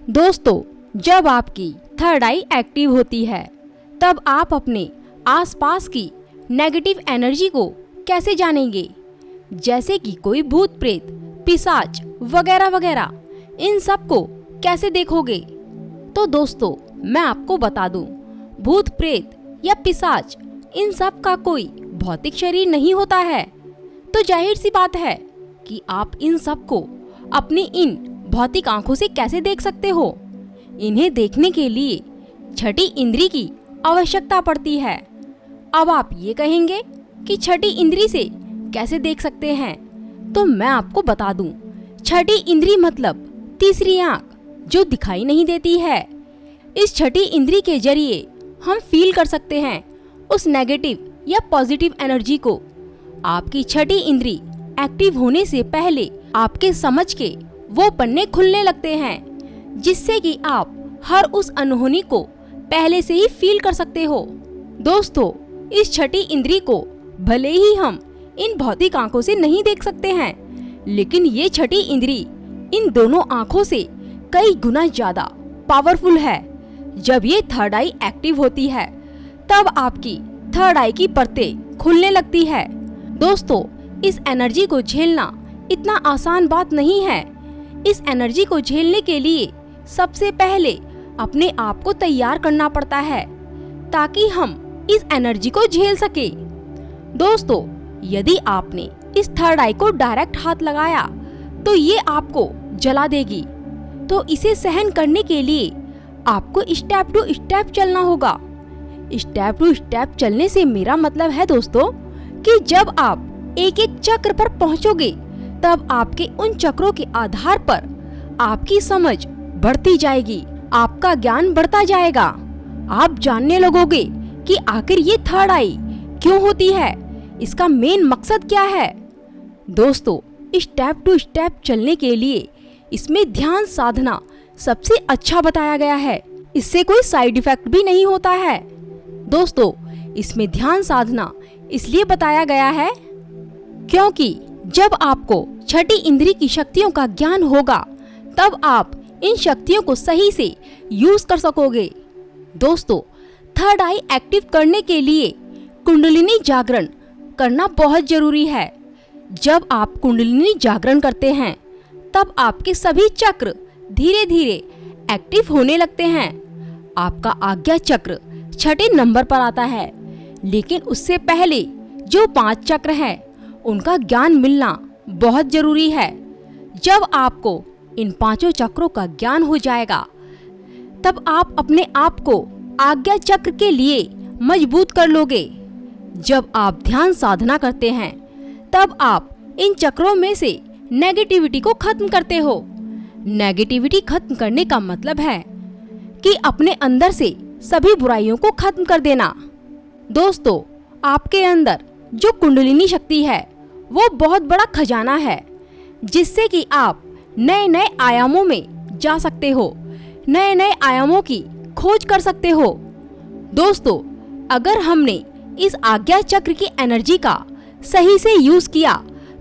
दोस्तों, जब आपकी थर्ड आई एक्टिव होती है तब आप अपने आसपास की नेगेटिव एनर्जी को कैसे जानेंगे? जैसे कि कोई भूत प्रेत, पिशाच वगैरह वगैरह, इन सब को कैसे देखोगे? तो दोस्तों, मैं आपको बता दूं, भूत प्रेत या पिशाच इन सब का कोई भौतिक शरीर नहीं होता है। तो जाहिर सी बात है कि आप इन सब को अपनी इन भौतिक आंखों से कैसे देख सकते हो? इन्हें देखने के लिए छठी इंद्री की आवश्यकता पड़ती है। अब आप ये कहेंगे कि छठी इंद्री से कैसे देख सकते हैं? तो मैं आपको बता दूं, छठी इंद्री मतलब तीसरी आंख, जो दिखाई नहीं देती है। इस छठी इंद्री के जरिए हम फील कर सकते हैं उस नेगेटिव या पॉजिटिव एनर्जी को। आपकी छठी इंद्री एक्टिव होने से पहले आपके समझ के वो पन्ने खुलने लगते हैं, जिससे कि आप हर उस अनहोनी को पहले से ही फील कर सकते हो। दोस्तों, इस छठी इंद्री को भले ही हम इन भौतिक आंखों से नहीं देख सकते हैं, लेकिन ये छठी इंद्री इन दोनों आंखों से कई गुना ज्यादा पावरफुल है। जब ये थर्ड आई एक्टिव होती है तब आपकी थर्ड आई की परतें खुलने लगती है। दोस्तों, इस एनर्जी को झेलना इतना आसान बात नहीं है। इस एनर्जी को झेलने के लिए सबसे पहले अपने आप को तैयार करना पड़ता है, ताकि हम इस एनर्जी को झेल सके। दोस्तों, यदि आपने इस थर्ड आई को डायरेक्ट हाथ लगाया तो ये आपको जला देगी। तो इसे सहन करने के लिए आपको स्टेप टू स्टेप चलना होगा। स्टेप टू स्टेप चलने से मेरा मतलब है दोस्तों कि जब आप एक एक चक्र पर पहुंचोगे तब आपके उन चक्रों के आधार पर आपकी समझ बढ़ती जाएगी, आपका ज्ञान बढ़ता जाएगा। आप जानने लगोगे कि आखिर ये थर्ड आई क्यों होती है, इसका मेन मकसद क्या है। दोस्तों, स्टेप टू स्टेप चलने के लिए इसमें ध्यान साधना सबसे अच्छा बताया गया है। इससे कोई साइड इफेक्ट भी नहीं होता है। दोस्तों, इसमें ध्यान साधना इसलिए बताया गया है क्योंकि जब आपको छठी इंद्री की शक्तियों का ज्ञान होगा तब आप इन शक्तियों को सही से यूज कर सकोगे। दोस्तों, थर्ड आई एक्टिव करने के लिए कुंडलिनी जागरण करना बहुत जरूरी है। जब आप कुंडलिनी जागरण करते हैं तब आपके सभी चक्र धीरे धीरे एक्टिव होने लगते हैं। आपका आज्ञा चक्र छठे नंबर पर आता है, लेकिन उससे पहले जो 5 चक्र हैं उनका ज्ञान मिलना बहुत जरूरी है। जब आपको इन 5 चक्रों का ज्ञान हो जाएगा तब आप अपने आप को आज्ञा चक्र के लिए मजबूत कर लोगे। जब आप ध्यान साधना करते हैं तब आप इन चक्रों में से नेगेटिविटी को खत्म करते हो। नेगेटिविटी खत्म करने का मतलब है कि अपने अंदर से सभी बुराइयों को खत्म कर देना। दोस्तों, आपके अंदर जो कुंडलिनी शक्ति है वो बहुत बड़ा खजाना है, जिससे कि आप नए नए आयामों में जा सकते हो, नए नए आयामों की खोज कर सकते हो। दोस्तों, अगर हमने इस आज्ञा चक्र की एनर्जी का सही से यूज किया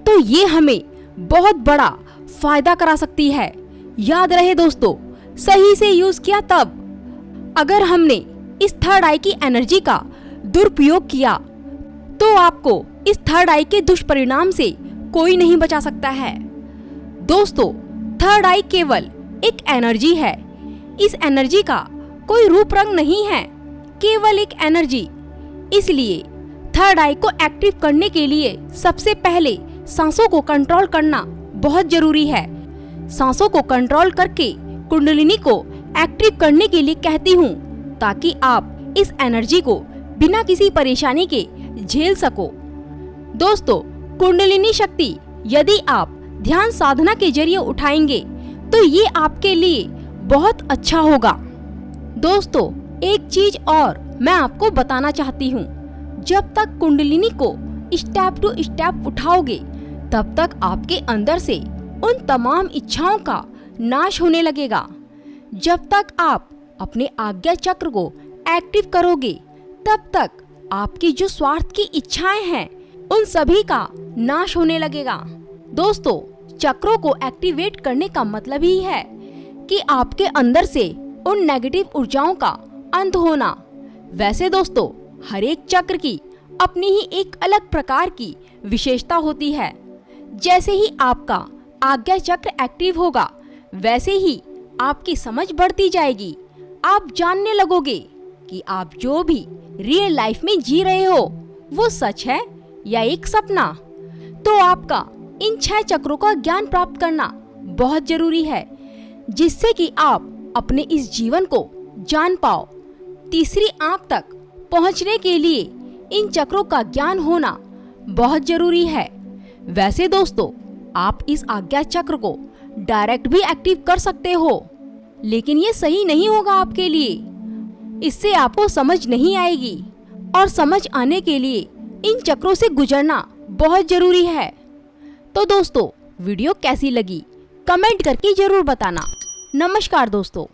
तो ये हमें बहुत बड़ा फायदा करा सकती है। याद रहे दोस्तों, सही से यूज किया तब। अगर हमने इस थर्ड आई की एनर्जी का दुरुपयोग किया तो आपको इस थर्ड आई के दुष्परिणाम से कोई नहीं बचा सकता है। दोस्तों, थर्ड आई केवल एक एनर्जी है। इस एनर्जी का कोई रूप रंग नहीं है, केवल एक एनर्जी। इसलिए थर्ड आई को एक्टिव करने के लिए सबसे पहले सांसों को कंट्रोल करना बहुत जरूरी है। सांसों को कंट्रोल करके कुंडलिनी को एक्टिव करने के लिए कहती हूँ, ताकि आप इस एनर्जी को बिना किसी परेशानी के झेल सको। दोस्तों, कुंडलिनी शक्ति यदि आप ध्यान साधना के जरिए उठाएंगे तो ये आपके लिए बहुत अच्छा होगा। दोस्तों, एक चीज और मैं आपको बताना चाहती हूँ, जब तक कुंडलिनी को स्टेप टू स्टेप उठाओगे तब तक आपके अंदर से उन तमाम इच्छाओं का नाश होने लगेगा। जब तक आप अपने आज्ञा चक्र को एक्टिव करोगे तब तक आपकी जो स्वार्थ की इच्छाएं हैं उन सभी का नाश होने लगेगा। दोस्तों, चक्रों को एक्टिवेट करने का मतलब ही है कि आपके अंदर से उन नेगेटिव ऊर्जाओं का अंत होना। वैसे दोस्तों, हर एक चक्र की अपनी ही एक अलग प्रकार की विशेषता होती है। जैसे ही आपका आज्ञा चक्र एक्टिव होगा, वैसे ही आपकी समझ बढ़ती जाएगी। आप जानने लगोगे कि आप जो भी रियल लाइफ में जी रहे हो वो सच है या एक सपना। तो आपका इन 6 चक्रों का ज्ञान प्राप्त करना बहुत जरूरी है, जिससे कि आप अपने इस जीवन को जान पाओ। तीसरी आंख तक पहुंचने के लिए इन चक्रों का ज्ञान होना बहुत जरूरी है। वैसे दोस्तों, आप इस आज्ञा चक्र को डायरेक्ट भी एक्टिव कर सकते हो, लेकिन ये सही नहीं होगा आपके लिए। इससे आपको समझ नहीं आएगी, और समझ आने के लिए इन चक्रों से गुजरना बहुत जरूरी है। तो दोस्तों, वीडियो कैसी लगी कमेंट करके जरूर बताना। नमस्कार दोस्तों।